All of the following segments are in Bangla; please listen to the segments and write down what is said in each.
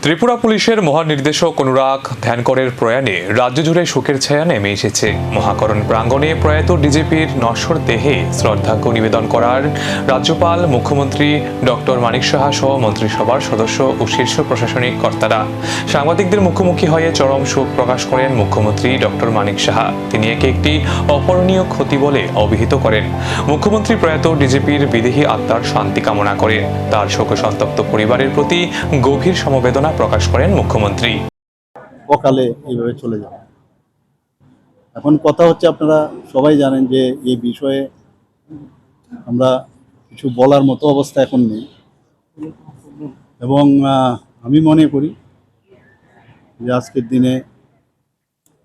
ত্রিপুরা পুলিশের মহানির্দেশক অনুরাগ ধ্যানকরের প্রয়াণে রাজ্য জুড়ে শোকের ছায়া নেমে এসেছে। মহাকরণ প্রাঙ্গণে প্রয়াত ডিজিপির নশ্বর দেহে শ্রদ্ধার্ঘ্য নিবেদন করার রাজ্যপাল, মুখ্যমন্ত্রী ডক্টর মানিক সাহা সহ মন্ত্রিসভার সদস্য ও শীর্ষ প্রশাসনিক কর্তারা। সাংবাদিকদের মুখোমুখি হয়ে চরম শোক প্রকাশ করেন মুখ্যমন্ত্রী ডক্টর মানিক সাহা। তিনি একে একটি অপূরণীয় ক্ষতি বলে অভিহিত করেন। মুখ্যমন্ত্রী প্রয়াত ডিজিপির বিদেহী আত্মার শান্তি কামনা করে তার শোকসন্তপ্ত পরিবারের প্রতি গভীর সমবেদনা প্রকাশ করেন মুখ্যমন্ত্রী। অকালে এইভাবে চলে যাবে। এখন কথা হচ্ছে, আপনারা সবাই জানেন যে এই বিষয়ে আমরা কিছু বলার মতো অবস্থা এখন নেই, এবং আমি মনে করি যে আজকের দিনে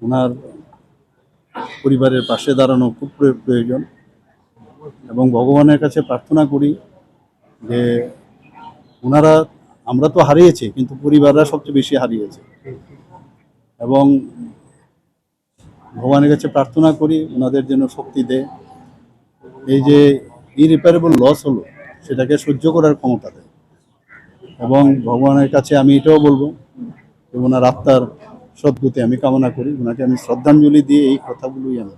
ওনার পরিবারের পাশে দাঁড়ানো খুব প্রয়োজন, এবং ভগবানের কাছে প্রার্থনা করি যে ওনারা, আমরা তো হারিয়েছি কিন্তু পরিবাররা সবচেয়ে বেশি হারিয়েছে, এবং ভগবানের কাছে প্রার্থনা করি ওনাদের জন্য শক্তি দেয়, এই যে ইরিপেয়ারেবল লস হলো সেটাকে সহ্য করার ক্ষমতা দেয়। এবং ভগবানের কাছে আমি এটাও বলবো যে ওনার আত্মার সদ্গতি আমি কামনা করি, ওনাকে আমি শ্রদ্ধাঞ্জলি দিয়ে এই কথাগুলোই আমি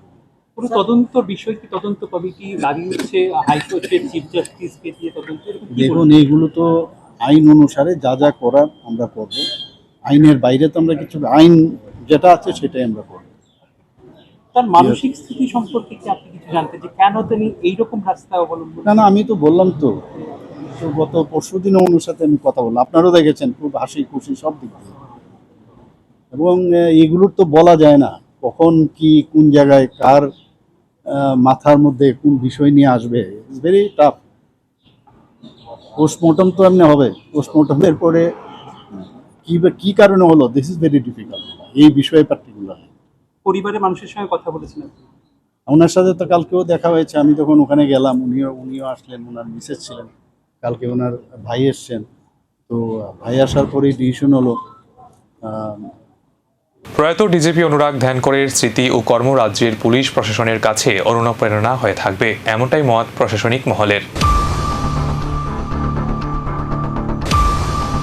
পুরো তদন্ত বিষয় কি তদন্ত কমিটি দাঁড়িয়েছে হাইকোর্টের চিফ জাস্টিসকে দিয়ে তদন্ত। দেখুন, এইগুলো তো আইন অনুসারে যা যা করার আমরা করব, আইনের বাইরে তো আমরা কিছু, আইন যেটা আছে সেটাই আমরা করব। তার মানসিক স্থিতি সম্পর্কে কি আপনি কিছু জানতে, যে কেন তিনি এইরকম রাস্তা অবলম্বন? না, আমি তো বললাম তো গত পরশুদিনও ওনার সাথে আমি কথা বললাম, আপনারাও দেখেছেন, খুব হাসি খুশি সব দিক দিয়ে, এবং এগুলোর তো বলা যায় না কখন কি কোন জায়গায় কার মাথার মধ্যে কোন বিষয় নিয়ে আসবে। It's very tough. পোস্টমর্টম তো এমনি হবে, পোস্টমর্টমের পরে কি কারণে হলো, দিস ইজ ভেরি ডিফিকাল্ট এই বিষয়ে পার্টিকুলার। পরিবারের মানুষের সঙ্গে কথা বলেছেন? ওনার সাথে তো কালকেও দেখা হয়েছে, আমি তখন ওখানে গেলাম, উনিও আসলেন, ওনার মিসেস ছিলেন, কালকে ওনার ভাই এসছেন, তো ভাই আসার পরেই ডিসিশন হলো। প্রয়াত ডিজিপি অনুরাগ ধ্যানকরের স্মৃতি ও কর্ম রাজ্যের পুলিশ প্রশাসনের কাছে অনুপ্রেরণা হয়ে থাকবে, এমনটাই মত প্রশাসনিক মহলের।